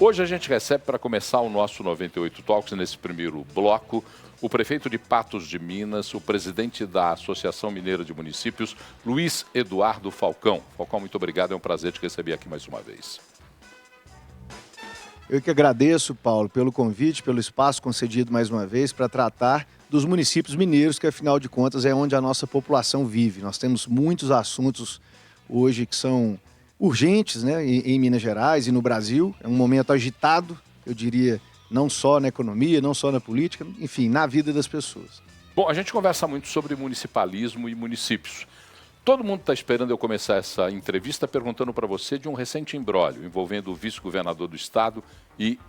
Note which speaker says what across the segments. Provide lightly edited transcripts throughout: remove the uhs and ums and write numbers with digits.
Speaker 1: Hoje a gente recebe, para começar o nosso 98 Talks, nesse primeiro bloco, o prefeito de Patos de Minas, o presidente da Associação Mineira de Municípios, Luiz Eduardo Falcão. Falcão, muito obrigado, é um prazer te receber aqui mais uma vez.
Speaker 2: Eu que agradeço, Paulo, pelo convite, pelo espaço concedido mais uma vez para tratar dos municípios mineiros, que afinal de contas é onde a nossa população vive. Nós temos muitos assuntos hoje que são urgentes, né, em Minas Gerais e no Brasil. É um momento agitado, eu diria, não só na economia, não só na política, enfim, na vida das pessoas.
Speaker 1: Bom, a gente conversa muito sobre municipalismo e municípios. Todo mundo está esperando eu começar essa entrevista perguntando para você de um recente imbróglio envolvendo o vice-governador do estado e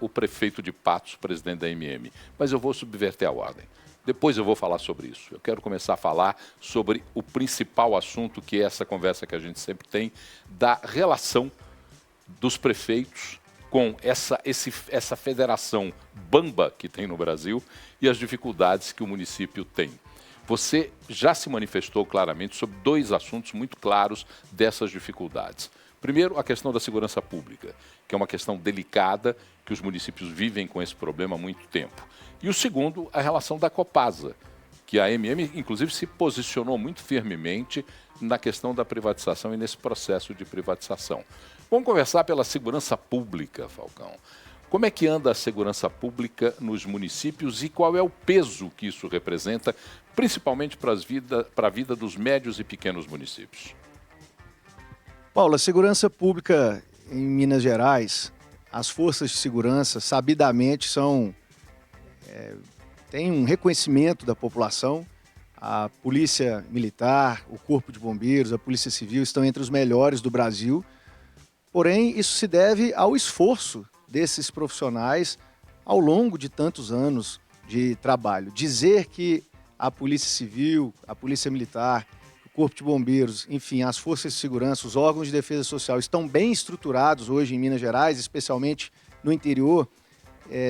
Speaker 1: o prefeito de Patos, presidente da MM. Mas eu vou subverter a ordem. Depois eu vou falar sobre isso. Eu quero começar a falar sobre o principal assunto, que é essa conversa que a gente sempre tem, da relação dos prefeitos com essa federação bamba que tem no Brasil e as dificuldades que o município tem. Você já se manifestou claramente sobre dois assuntos muito claros dessas dificuldades. Primeiro, a questão da segurança pública, que é uma questão delicada, que os municípios vivem com esse problema há muito tempo. E o segundo, a relação da Copasa, que a MM, inclusive, se posicionou muito firmemente na questão da privatização e nesse processo de privatização. Vamos conversar pela segurança pública, Falcão. Como é que anda a segurança pública nos municípios e qual é o peso que isso representa, principalmente para a vida dos médios e pequenos municípios?
Speaker 2: Paulo, a segurança pública em Minas Gerais, as forças de segurança, sabidamente, têm um reconhecimento da população. A Polícia Militar, o Corpo de Bombeiros, a Polícia Civil estão entre os melhores do Brasil. Porém, isso se deve ao esforço desses profissionais ao longo de tantos anos de trabalho. Dizer que a Polícia Civil, a Polícia Militar, o Corpo de Bombeiros, enfim, as forças de segurança, os órgãos de defesa social estão bem estruturados hoje em Minas Gerais, especialmente no interior,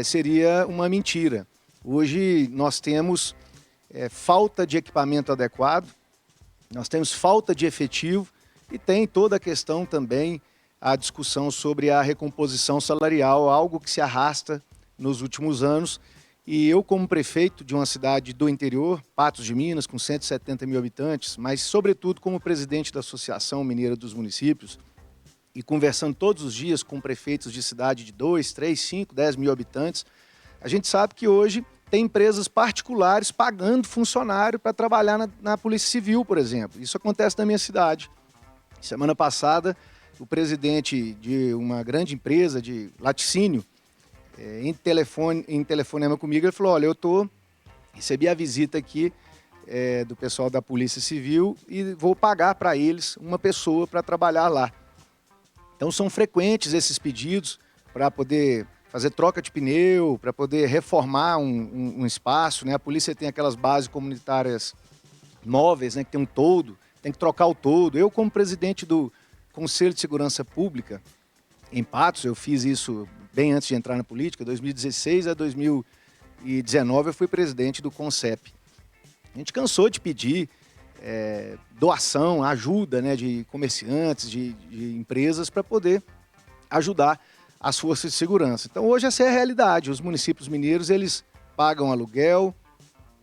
Speaker 2: seria uma mentira. Hoje nós temos falta de equipamento adequado, nós temos falta de efetivo e tem toda a questão também, a discussão sobre a recomposição salarial, algo que se arrasta nos últimos anos. E eu, como prefeito de uma cidade do interior, Patos de Minas, com 170 mil habitantes, mas sobretudo como presidente da Associação Mineira dos Municípios, e conversando todos os dias com prefeitos de cidade de 2, 3, 5, 10 mil habitantes, a gente sabe que hoje tem empresas particulares pagando funcionário para trabalhar na Polícia Civil, por exemplo. Isso acontece na minha cidade. Semana passada, o presidente de uma grande empresa de laticínio, em telefonema comigo, ele falou: olha, recebi a visita aqui do pessoal da Polícia Civil e vou pagar para eles uma pessoa para trabalhar lá. Então são frequentes esses pedidos para poder fazer troca de pneu, para poder reformar um espaço, né? A polícia tem aquelas bases comunitárias móveis, né, que tem um toldo, tem que trocar o toldo. Eu, como presidente do Conselho de Segurança Pública em Patos, eu fiz isso bem antes de entrar na política, 2016 a 2019 eu fui presidente do CONCEP. A gente cansou de pedir doação, ajuda, né, de comerciantes, de empresas para poder ajudar as forças de segurança. Então hoje essa é a realidade, os municípios mineiros eles pagam aluguel,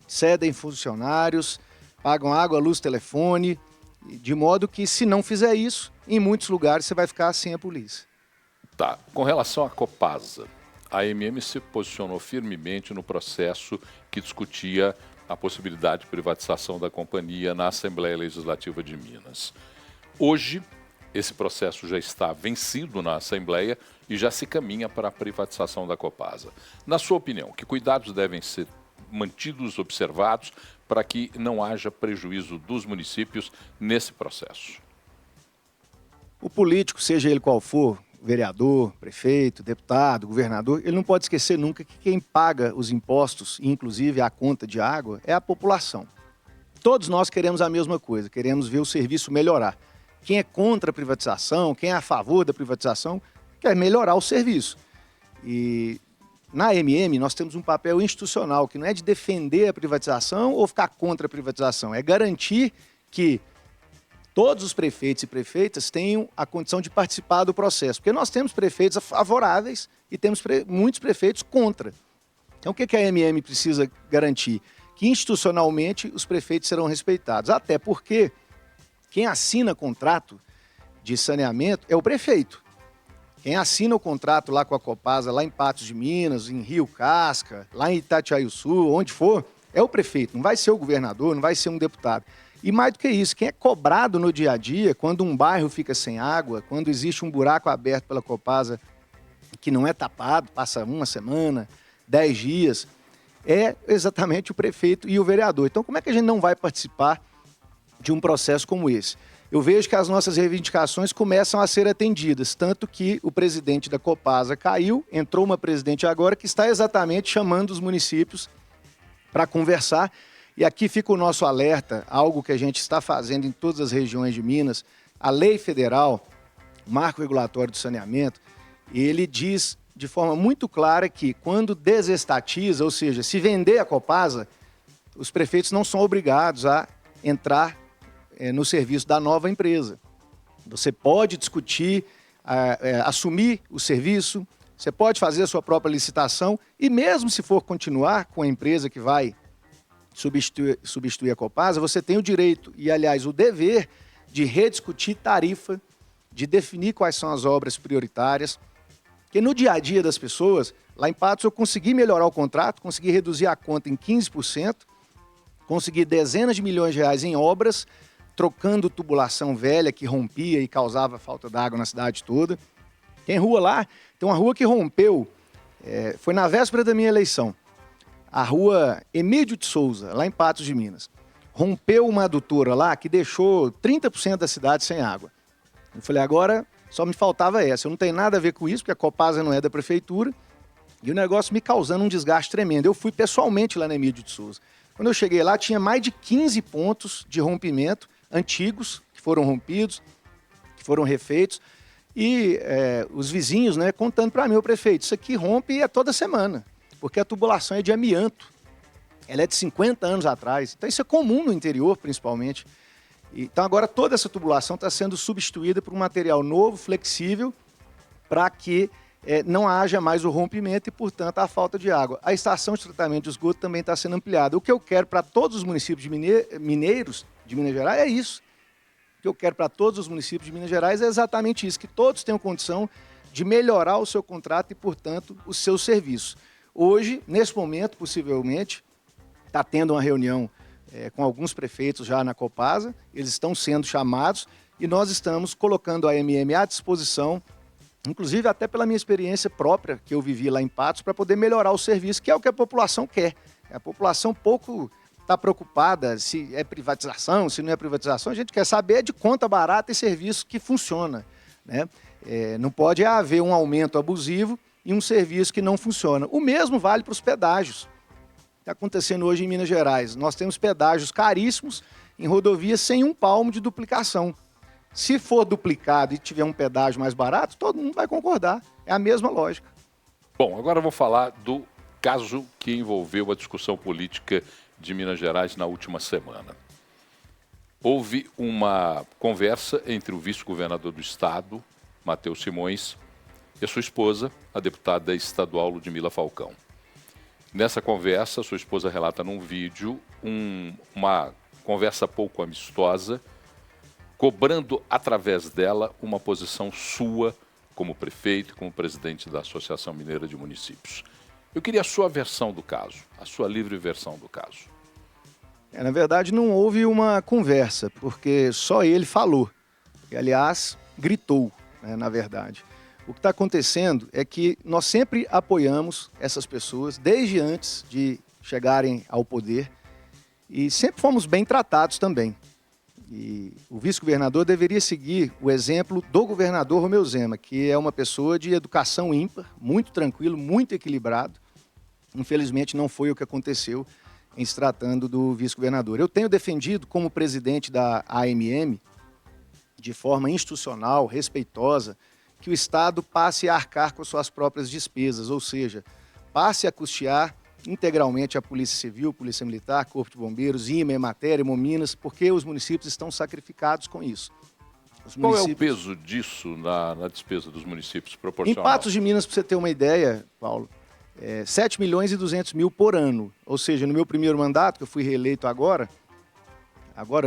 Speaker 2: cedem funcionários, pagam água, luz, telefone, de modo que se não fizer isso, em muitos lugares você vai ficar sem a polícia.
Speaker 1: Tá. Com relação à Copasa, a MM se posicionou firmemente no processo que discutia a possibilidade de privatização da companhia na Assembleia Legislativa de Minas. Hoje, esse processo já está vencido na Assembleia e já se caminha para a privatização da Copasa. Na sua opinião, que cuidados devem ser mantidos, observados, para que não haja prejuízo dos municípios nesse processo?
Speaker 2: O político, seja ele qual for, vereador, prefeito, deputado, governador, ele não pode esquecer nunca que quem paga os impostos, inclusive a conta de água, é a população. Todos nós queremos a mesma coisa, queremos ver o serviço melhorar. Quem é contra a privatização, quem é a favor da privatização, quer melhorar o serviço. E na MM nós temos um papel institucional, que não é de defender a privatização ou ficar contra a privatização, é garantir que todos os prefeitos e prefeitas tenham a condição de participar do processo. Porque nós temos prefeitos favoráveis e temos muitos prefeitos contra. Então, o que a AMM precisa garantir? Que institucionalmente os prefeitos serão respeitados. Até porque quem assina contrato de saneamento é o prefeito. Quem assina o contrato lá com a Copasa, lá em Patos de Minas, em Rio Casca, lá em Itatiaiuçu, onde for, é o prefeito. Não vai ser o governador, não vai ser um deputado. E mais do que isso, quem é cobrado no dia a dia, quando um bairro fica sem água, quando existe um buraco aberto pela Copasa que não é tapado, passa uma semana, 10 dias, é exatamente o prefeito e o vereador. Então, como é que a gente não vai participar de um processo como esse? Eu vejo que as nossas reivindicações começam a ser atendidas, tanto que o presidente da Copasa caiu, entrou uma presidente agora que está exatamente chamando os municípios para conversar. E aqui fica o nosso alerta, algo que a gente está fazendo em todas as regiões de Minas. A lei federal, o marco regulatório do saneamento, ele diz de forma muito clara que quando desestatiza, ou seja, se vender a Copasa, os prefeitos não são obrigados a entrar no serviço da nova empresa. Você pode discutir, assumir o serviço, você pode fazer a sua própria licitação e mesmo se for continuar com a empresa que vai substituir a Copasa, você tem o direito e, aliás, o dever de rediscutir tarifa, de definir quais são as obras prioritárias, porque no dia a dia das pessoas, lá em Patos eu consegui melhorar o contrato, consegui reduzir a conta em 15%, consegui dezenas de milhões de reais em obras, trocando tubulação velha que rompia e causava falta d'água na cidade toda. Tem rua lá, tem uma rua que rompeu, foi na véspera da minha eleição, a rua Emílio de Souza, lá em Patos de Minas. Rompeu uma adutora lá que deixou 30% da cidade sem água. Eu falei, agora só me faltava essa. Eu não tenho nada a ver com isso, porque a Copasa não é da prefeitura, e o negócio me causando um desgaste tremendo. Eu fui pessoalmente lá na Emílio de Souza. Quando eu cheguei lá, tinha mais de 15 pontos de rompimento antigos, que foram rompidos, que foram refeitos, e os vizinhos, né, contando para mim, o prefeito, isso aqui rompe toda semana, porque a tubulação é de amianto, ela é de 50 anos atrás, então isso é comum no interior, principalmente. Então agora toda essa tubulação está sendo substituída por um material novo, flexível, para que não haja mais o rompimento e, portanto, a falta de água. A estação de tratamento de esgoto também está sendo ampliada. O que eu quero para todos os municípios mineiros de Minas Gerais é isso. O que eu quero para todos os municípios de Minas Gerais é exatamente isso, que todos tenham condição de melhorar o seu contrato e, portanto, o seu serviço. Hoje, nesse momento, possivelmente, está tendo uma reunião com alguns prefeitos já na Copasa, eles estão sendo chamados e nós estamos colocando a AMM à disposição, inclusive até pela minha experiência própria que eu vivi lá em Patos, para poder melhorar o serviço, que é o que a população quer. A população pouco está preocupada se é privatização, se não é privatização, a gente quer saber de conta barata e serviço que funciona, né? Não pode haver um aumento abusivo e um serviço que não funciona. O mesmo vale para os pedágios. Está acontecendo hoje em Minas Gerais. Nós temos pedágios caríssimos em rodovias sem um palmo de duplicação. Se for duplicado e tiver um pedágio mais barato, todo mundo vai concordar. É a mesma lógica.
Speaker 1: Bom, agora eu vou falar do caso que envolveu a discussão política de Minas Gerais na última semana. Houve uma conversa entre o vice-governador do estado, Matheus Simões, e a sua esposa, a deputada estadual Ludmila Falcão. Nessa conversa, sua esposa relata num vídeo uma conversa pouco amistosa, cobrando através dela uma posição sua como prefeito, como presidente da Associação Mineira de Municípios. Eu queria a sua versão do caso, a sua livre versão do caso.
Speaker 2: Na verdade, não houve uma conversa, porque só ele falou. E, aliás, gritou, né, na verdade. O que está acontecendo é que nós sempre apoiamos essas pessoas, desde antes de chegarem ao poder, e sempre fomos bem tratados também. E o vice-governador deveria seguir o exemplo do governador Romeu Zema, que é uma pessoa de educação ímpar, muito tranquilo, muito equilibrado. Infelizmente, não foi o que aconteceu em se tratando do vice-governador. Eu tenho defendido, como presidente da AMM, de forma institucional, respeitosa, que o Estado passe a arcar com suas próprias despesas, ou seja, passe a custear integralmente a Polícia Civil, Polícia Militar, Corpo de Bombeiros, IMA, Emater, Hemominas, porque os municípios estão sacrificados com isso.
Speaker 1: Qual é o peso disso na despesa dos municípios proporcional?
Speaker 2: Em Patos de Minas, para você ter uma ideia, Paulo, 7 milhões e 200 mil por ano. Ou seja, no meu primeiro mandato, que eu fui reeleito agora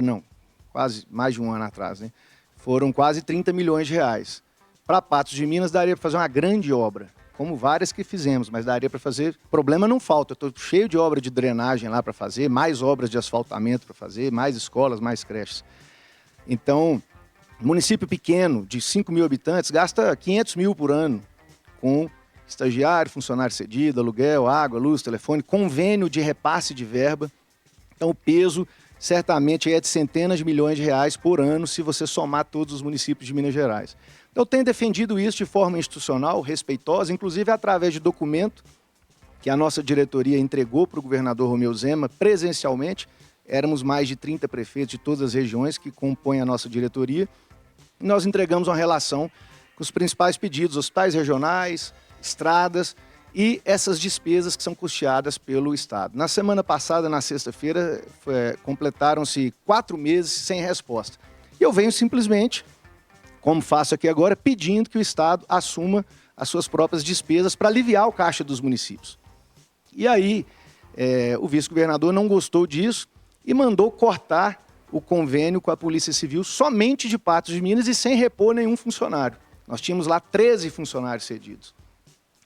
Speaker 2: não, quase mais de um ano atrás, né? Foram quase 30 milhões de reais. Para Patos de Minas, daria para fazer uma grande obra, como várias que fizemos, mas daria para fazer. Problema não falta, eu estou cheio de obra de drenagem lá para fazer, mais obras de asfaltamento para fazer, mais escolas, mais creches. Então, município pequeno, de 5 mil habitantes, gasta 500 mil por ano com estagiário, funcionário cedido, aluguel, água, luz, telefone, convênio de repasse de verba. Então, o peso certamente é de centenas de milhões de reais por ano, se você somar todos os municípios de Minas Gerais. Eu tenho defendido isso de forma institucional, respeitosa, inclusive através de documento que a nossa diretoria entregou para o governador Romeu Zema presencialmente. Éramos mais de 30 prefeitos de todas as regiões que compõem a nossa diretoria. E nós entregamos uma relação com os principais pedidos, hospitais regionais, estradas e essas despesas que são custeadas pelo Estado. Na semana passada, na sexta-feira, completaram-se 4 meses sem resposta. E eu venho simplesmente, como faço aqui agora, pedindo que o Estado assuma as suas próprias despesas para aliviar o caixa dos municípios. E aí, o vice-governador não gostou disso e mandou cortar o convênio com a Polícia Civil somente de Patos de Minas e sem repor nenhum funcionário. Nós tínhamos lá 13 funcionários cedidos.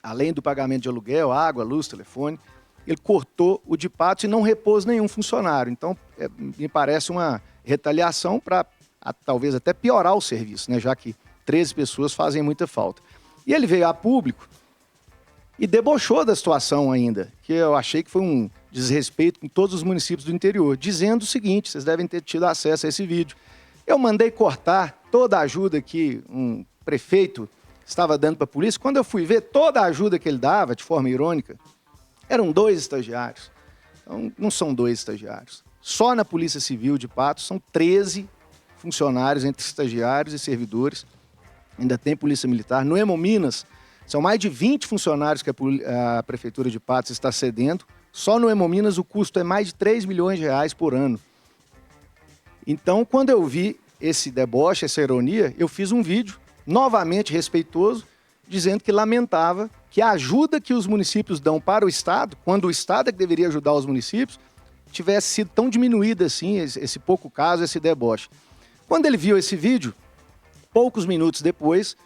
Speaker 2: Além do pagamento de aluguel, água, luz, telefone, ele cortou o de Patos e não repôs nenhum funcionário. Então, me parece uma retaliação para talvez até piorar o serviço, né? Já que 13 pessoas fazem muita falta. E ele veio a público e debochou da situação ainda, que eu achei que foi um desrespeito com todos os municípios do interior, dizendo o seguinte: vocês devem ter tido acesso a esse vídeo. Eu mandei cortar toda a ajuda que um prefeito estava dando para a polícia. Quando eu fui ver toda a ajuda que ele dava, de forma irônica, eram 2 estagiários. Então, não são 2 estagiários. Só na Polícia Civil de Patos são 13 funcionários entre estagiários e servidores. Ainda tem Polícia Militar. No Hemominas, são mais de 20 funcionários que a Prefeitura de Patos está cedendo. Só no Hemominas o custo é mais de 3 milhões de reais por ano. Então, quando eu vi esse deboche, essa ironia, eu fiz um vídeo, novamente respeitoso, dizendo que lamentava que a ajuda que os municípios dão para o Estado, quando o Estado é que deveria ajudar os municípios, tivesse sido tão diminuída assim, esse pouco caso, esse deboche. Quando ele viu esse vídeo, poucos minutos depois,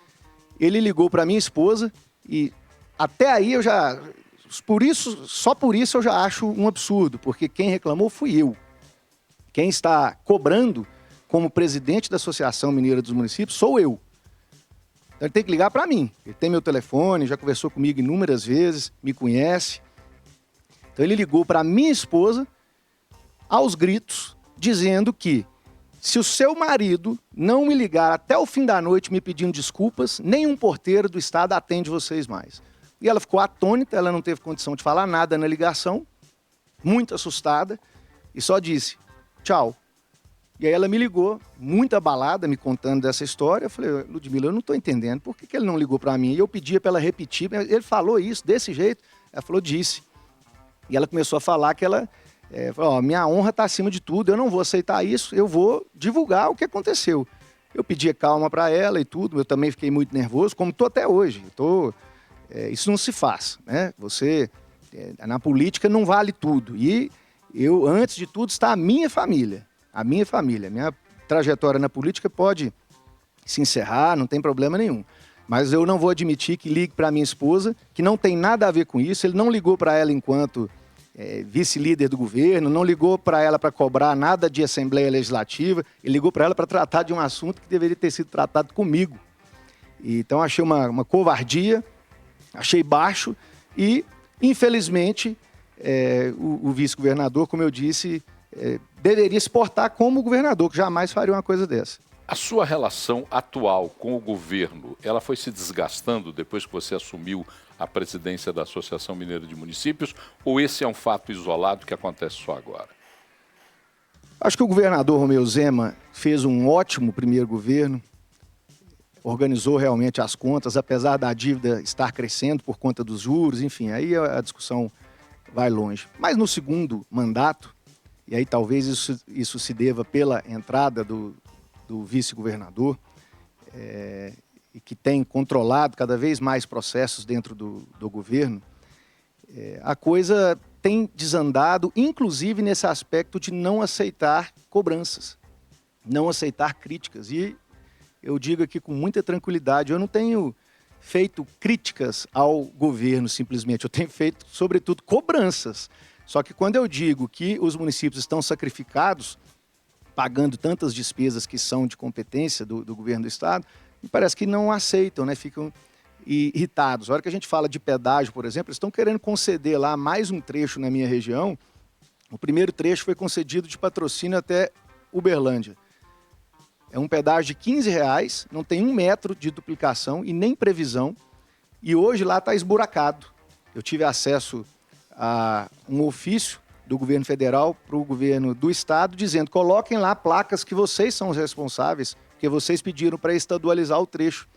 Speaker 2: ele ligou para minha esposa e até aí eu já... Só por isso eu já acho um absurdo, porque quem reclamou fui eu. Quem está cobrando como presidente da Associação Mineira dos Municípios sou eu. Então ele tem que ligar para mim. Ele tem meu telefone, já conversou comigo inúmeras vezes, me conhece. Então ele ligou para minha esposa, aos gritos, dizendo que se o seu marido não me ligar até o fim da noite me pedindo desculpas, nenhum porteiro do Estado atende vocês mais. E ela ficou atônita, ela não teve condição de falar nada na ligação, muito assustada, e só disse, tchau. E aí ela me ligou, muito abalada, me contando dessa história. Eu falei, Ludmila, eu não estou entendendo, por que ele não ligou para mim? E eu pedia para ela repetir, ele falou isso, desse jeito. Ela falou, disse. E ela começou a falar que ela, falou, minha honra está acima de tudo, eu não vou aceitar isso, eu vou divulgar o que aconteceu. Eu pedia calma para ela e tudo, eu também fiquei muito nervoso, como estou até hoje. Isso não se faz, né? Na política não vale tudo. E eu, antes de tudo, está a minha família. A minha trajetória na política pode se encerrar, não tem problema nenhum. Mas eu não vou admitir que ligue para minha esposa, que não tem nada a ver com isso. Ele não ligou para ela enquanto vice-líder do governo, não ligou para ela para cobrar nada de Assembleia Legislativa, ele ligou para ela para tratar de um assunto que deveria ter sido tratado comigo. Então achei uma covardia, achei baixo e, infelizmente, o vice-governador, como eu disse, deveria se portar como governador, que jamais faria uma coisa dessa.
Speaker 1: A sua relação atual com o governo, ela foi se desgastando depois que você assumiu a presidência da Associação Mineira de Municípios, ou esse é um fato isolado que acontece só agora?
Speaker 2: Acho que o governador Romeu Zema fez um ótimo primeiro governo, organizou realmente as contas, apesar da dívida estar crescendo por conta dos juros, enfim, aí a discussão vai longe. Mas no segundo mandato, e aí talvez isso se deva pela entrada do vice-governador, e que tem controlado cada vez mais processos dentro do governo, a coisa tem desandado, inclusive nesse aspecto de não aceitar cobranças, não aceitar críticas. E eu digo aqui com muita tranquilidade, eu não tenho feito críticas ao governo simplesmente, eu tenho feito, sobretudo, cobranças. Só que quando eu digo que os municípios estão sacrificados, pagando tantas despesas que são de competência do governo do Estado, me parece que não aceitam, né? Ficam irritados. A hora que a gente fala de pedágio, por exemplo, eles estão querendo conceder lá mais um trecho na minha região. O primeiro trecho foi concedido de Patrocínio até Uberlândia. É um pedágio de R$15, não tem 1 metro de duplicação e nem previsão. E hoje lá está esburacado. Eu tive acesso a um ofício do governo federal para o governo do estado, dizendo: coloquem lá placas que vocês são os responsáveis, porque vocês pediram para estadualizar o trecho.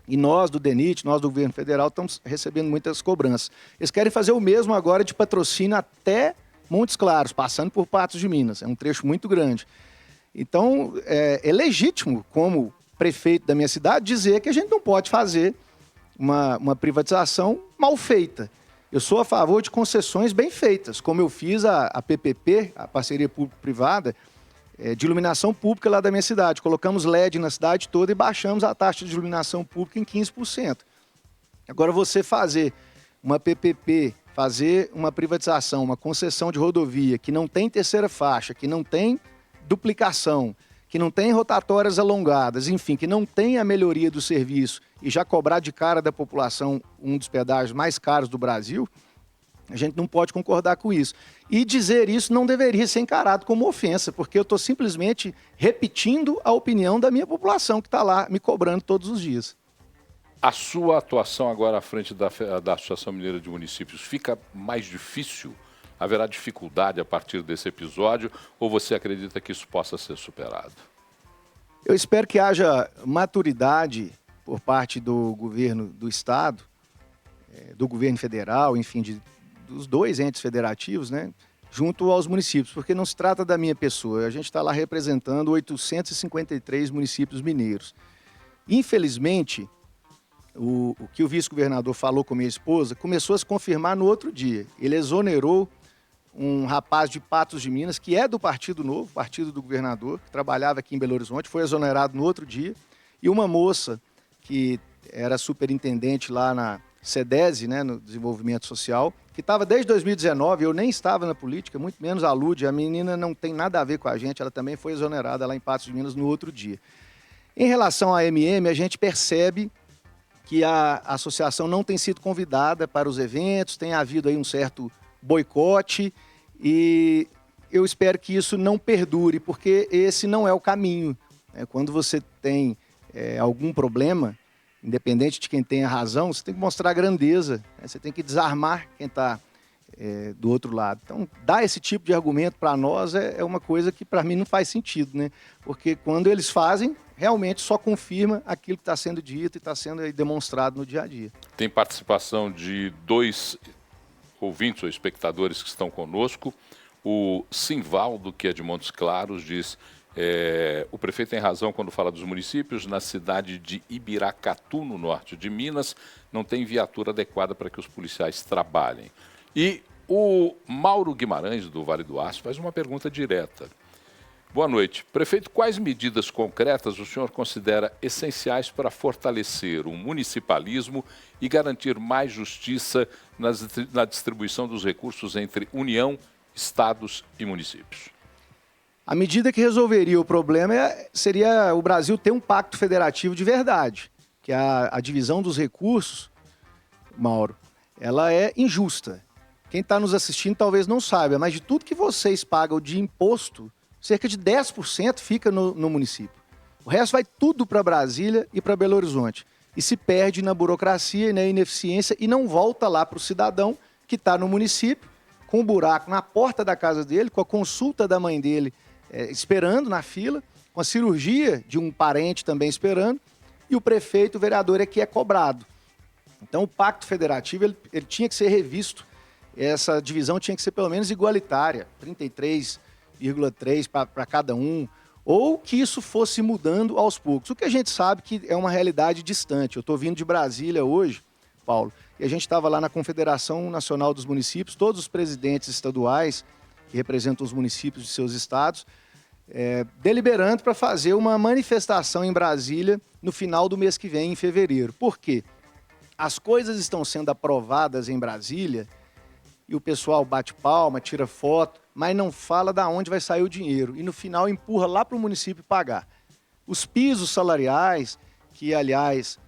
Speaker 2: E nós do DENIT, nós do governo federal, estamos recebendo muitas cobranças. Eles querem fazer o mesmo agora de Patrocínio até Montes Claros, passando por Patos de Minas. É um trecho muito grande. Então, é legítimo, como prefeito da minha cidade, dizer que a gente não pode fazer uma privatização mal feita. Eu sou a favor de concessões bem feitas, como eu fiz a PPP, a Parceria Público-Privada, de iluminação pública lá da minha cidade. Colocamos LED na cidade toda e baixamos a taxa de iluminação pública em 15%. Agora, você fazer uma PPP, fazer uma privatização, uma concessão de rodovia que não tem terceira faixa, que não tem duplicação, que não tem rotatórias alongadas, enfim, que não tem a melhoria do serviço e já cobrar de cara da população um dos pedágios mais caros do Brasil, a gente não pode concordar com isso. E dizer isso não deveria ser encarado como ofensa, porque eu estou simplesmente repetindo a opinião da minha população que está lá me cobrando todos os dias.
Speaker 1: A sua atuação agora à frente da Associação Mineira de Municípios fica mais difícil? Haverá dificuldade a partir desse episódio ou você acredita que isso possa ser superado?
Speaker 2: Eu espero que haja maturidade por parte do governo do Estado, do governo federal, enfim, dos dois entes federativos, né, junto aos municípios, porque não se trata da minha pessoa. A gente está lá representando 853 municípios mineiros. Infelizmente, o que o vice-governador falou com minha esposa começou a se confirmar no outro dia. Ele exonerou um rapaz de Patos de Minas, que é do Partido Novo, partido do governador, que trabalhava aqui em Belo Horizonte, foi exonerado no outro dia, e uma moça que era superintendente lá na SEDESI, né, no desenvolvimento social, que estava desde 2019, eu nem estava na política, muito menos a Lúdia, a menina não tem nada a ver com a gente, ela também foi exonerada lá em Patos de Minas no outro dia. Em relação à MM, a gente percebe que a associação não tem sido convidada para os eventos, tem havido aí um certo boicote, e eu espero que isso não perdure, porque esse não é o caminho. Quando você tem algum problema, independente de quem tenha razão, você tem que mostrar grandeza, você tem que desarmar quem está do outro lado. Então, dar esse tipo de argumento para nós é uma coisa que para mim não faz sentido, né? Porque quando eles fazem, realmente só confirma aquilo que está sendo dito e está sendo aí demonstrado no dia a dia.
Speaker 1: Tem participação de 2 ouvintes ou espectadores que estão conosco. O Simvaldo, que é de Montes Claros, diz: o prefeito tem razão quando fala dos municípios. Na cidade de Ibiracatu, no norte de Minas, não tem viatura adequada para que os policiais trabalhem. E o Mauro Guimarães, do Vale do Aço, faz uma pergunta direta. Boa noite. Prefeito, quais medidas concretas o senhor considera essenciais para fortalecer o municipalismo e garantir mais justiça na distribuição dos recursos entre União, estados e municípios?
Speaker 2: A medida que resolveria o problema seria o Brasil ter um pacto federativo de verdade, que a divisão dos recursos, Mauro, ela é injusta. Quem está nos assistindo talvez não saiba, mas de tudo que vocês pagam de imposto, cerca de 10% fica no município. O resto vai tudo para Brasília e para Belo Horizonte. E se perde na burocracia e na ineficiência e não volta lá para o cidadão que está no município, com um buraco na porta da casa dele, com a consulta da mãe dele esperando na fila, com a cirurgia de um parente também esperando, e o prefeito, o vereador é que é cobrado. Então o pacto federativo ele tinha que ser revisto essa divisão tinha que ser pelo menos igualitária, 33,3 para cada um, ou que isso fosse mudando aos poucos. O que a gente sabe que é uma realidade distante. Eu estou vindo de Brasília hoje, Paulo, e a gente estava lá na Confederação Nacional dos Municípios, todos os presidentes estaduais que representam os municípios de seus estados, deliberando para fazer uma manifestação em Brasília no final do mês que vem, em fevereiro. Por quê? As coisas estão sendo aprovadas em Brasília e o pessoal bate palma, tira foto, mas não fala de onde vai sair o dinheiro. E no final empurra lá para o município pagar. Os pisos salariais, que aliás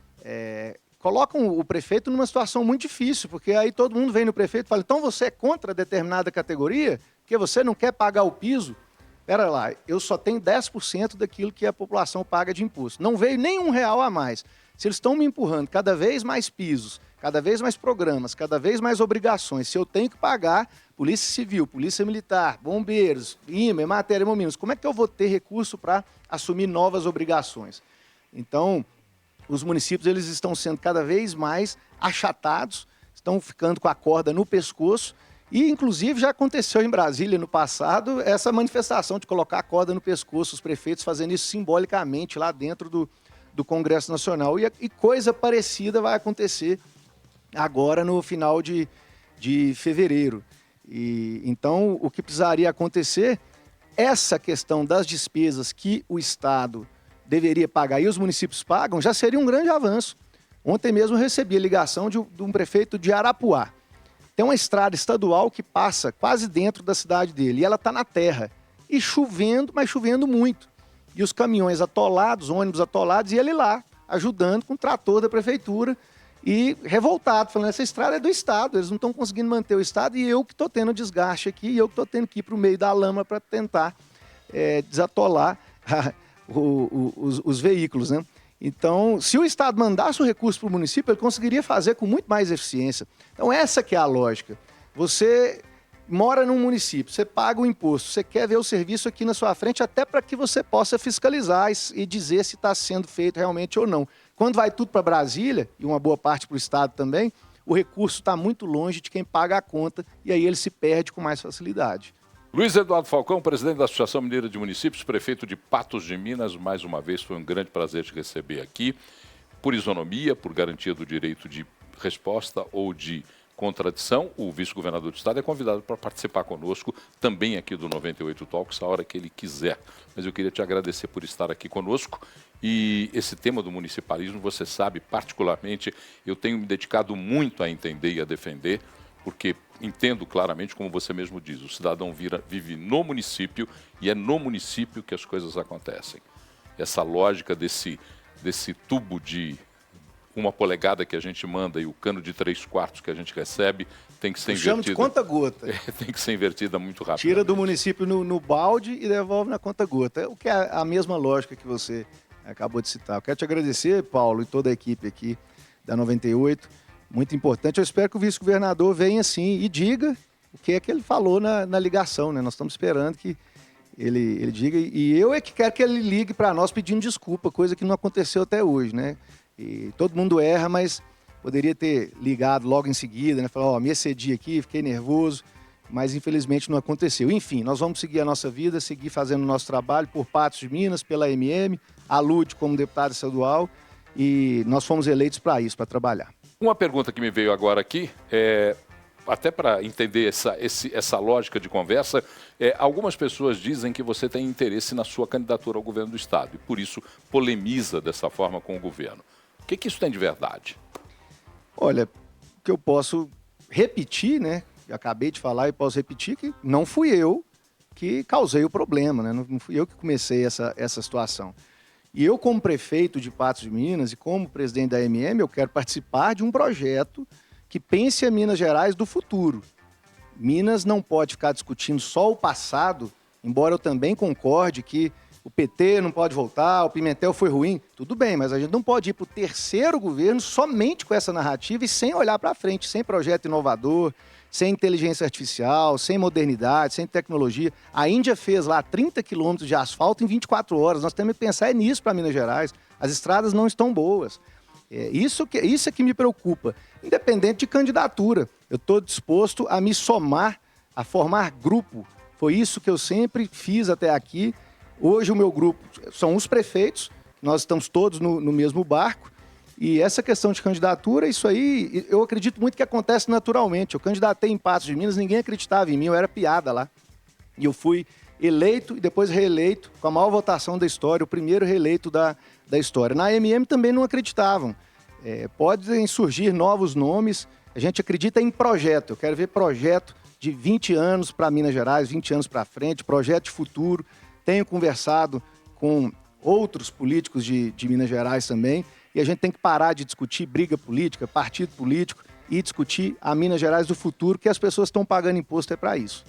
Speaker 2: colocam o prefeito numa situação muito difícil, porque aí todo mundo vem no prefeito e fala, então você é contra determinada categoria? Porque você não quer pagar o piso? Pera lá, eu só tenho 10% daquilo que a população paga de imposto. Não veio nem R$1 a mais. Se eles estão me empurrando cada vez mais pisos, cada vez mais programas, cada vez mais obrigações, se eu tenho que pagar Polícia Civil, Polícia Militar, Bombeiros, IMA, Matéria Mominos, como é que eu vou ter recurso para assumir novas obrigações? Então, os municípios eles estão sendo cada vez mais achatados, estão ficando com a corda no pescoço e, inclusive, já aconteceu em Brasília no passado essa manifestação de colocar a corda no pescoço, os prefeitos fazendo isso simbolicamente lá dentro do Congresso Nacional. E coisa parecida vai acontecer agora no final de fevereiro. Então, o que precisaria acontecer, essa questão das despesas que o Estado deveria pagar e os municípios pagam, já seria um grande avanço. Ontem mesmo eu recebi a ligação de um prefeito de Arapuá. Tem uma estrada estadual que passa quase dentro da cidade dele e ela está na terra. E chovendo, mas chovendo muito. E os caminhões atolados, ônibus atolados, e ele lá, ajudando com o trator da prefeitura e revoltado, falando, essa estrada é do Estado, eles não estão conseguindo manter o Estado e eu que estou tendo desgaste aqui, e eu que estou tendo que ir para o meio da lama para tentar desatolar os veículos, né? Então, se o Estado mandasse o recurso para o município, ele conseguiria fazer com muito mais eficiência. Então, essa que é a lógica. Você mora num município, você paga o imposto, você quer ver o serviço aqui na sua frente, até para que você possa fiscalizar e dizer se está sendo feito realmente ou não. Quando vai tudo para Brasília, e uma boa parte para o Estado também, o recurso está muito longe de quem paga a conta, e aí ele se perde com mais facilidade.
Speaker 1: Luiz Eduardo Falcão, presidente da Associação Mineira de Municípios, prefeito de Patos de Minas, mais uma vez foi um grande prazer te receber aqui, por isonomia, por garantia do direito de resposta ou de contradição. O vice-governador do Estado é convidado para participar conosco, também aqui do 98 Talks, a hora que ele quiser. Mas eu queria te agradecer por estar aqui conosco. E esse tema do municipalismo, você sabe, particularmente, eu tenho me dedicado muito a entender e a defender, porque entendo claramente, como você mesmo diz, o cidadão vive no município e é no município que as coisas acontecem. Essa lógica desse tubo de 1 polegada que a gente manda e o cano de 3/4 que a gente recebe tem que ser invertida.
Speaker 2: Chama de conta-gota.
Speaker 1: Tem que ser invertida muito rápido.
Speaker 2: Tira do município no balde e devolve na conta-gota. O que é a mesma lógica que você acabou de citar. Eu quero te agradecer, Paulo, e toda a equipe aqui da 98. Muito importante. Eu espero que o vice-governador venha assim e diga o que é que ele falou na ligação, né? Nós estamos esperando que ele diga. E eu é que quero que ele ligue para nós pedindo desculpa, coisa que não aconteceu até hoje, né? E todo mundo erra, mas poderia ter ligado logo em seguida, né? Falar, me excedi aqui, fiquei nervoso, mas infelizmente não aconteceu. Enfim, nós vamos seguir a nossa vida, seguir fazendo o nosso trabalho por Patos de Minas, pela MM, a Lud como deputada estadual, e nós fomos eleitos para isso, para trabalhar.
Speaker 1: Uma pergunta que me veio agora aqui, até para entender essa lógica de conversa, algumas pessoas dizem que você tem interesse na sua candidatura ao governo do Estado e por isso polemiza dessa forma com o governo. O que isso tem de verdade?
Speaker 2: Olha, o que eu posso repetir, né? Eu acabei de falar e posso repetir que não fui eu que causei o problema, né? Não fui eu que comecei essa situação. E eu, como prefeito de Patos de Minas e como presidente da MM, eu quero participar de um projeto que pense a Minas Gerais do futuro. Minas não pode ficar discutindo só o passado, embora eu também concorde que o PT não pode voltar, o Pimentel foi ruim. Tudo bem, mas a gente não pode ir para o terceiro governo somente com essa narrativa e sem olhar para frente, sem projeto inovador, sem inteligência artificial, sem modernidade, sem tecnologia. A Índia fez lá 30 quilômetros de asfalto em 24 horas. Nós temos que pensar nisso para Minas Gerais. As estradas não estão boas. Isso é que me preocupa. Independente de candidatura, eu estou disposto a me somar, a formar grupo. Foi isso que eu sempre fiz até aqui. Hoje o meu grupo são os prefeitos, nós estamos todos no mesmo barco. E essa questão de candidatura, isso aí, eu acredito muito que acontece naturalmente. Eu candidatei em Patos de Minas, ninguém acreditava em mim, eu era piada lá. E eu fui eleito e depois reeleito com a maior votação da história, o primeiro reeleito da história. Na AMM também não acreditavam. Podem surgir novos nomes, a gente acredita em projeto. Eu quero ver projeto de 20 anos para Minas Gerais, 20 anos para frente, projeto de futuro. Tenho conversado com outros políticos de Minas Gerais também, e a gente tem que parar de discutir briga política, partido político, e discutir a Minas Gerais do futuro, que as pessoas estão pagando imposto para isso.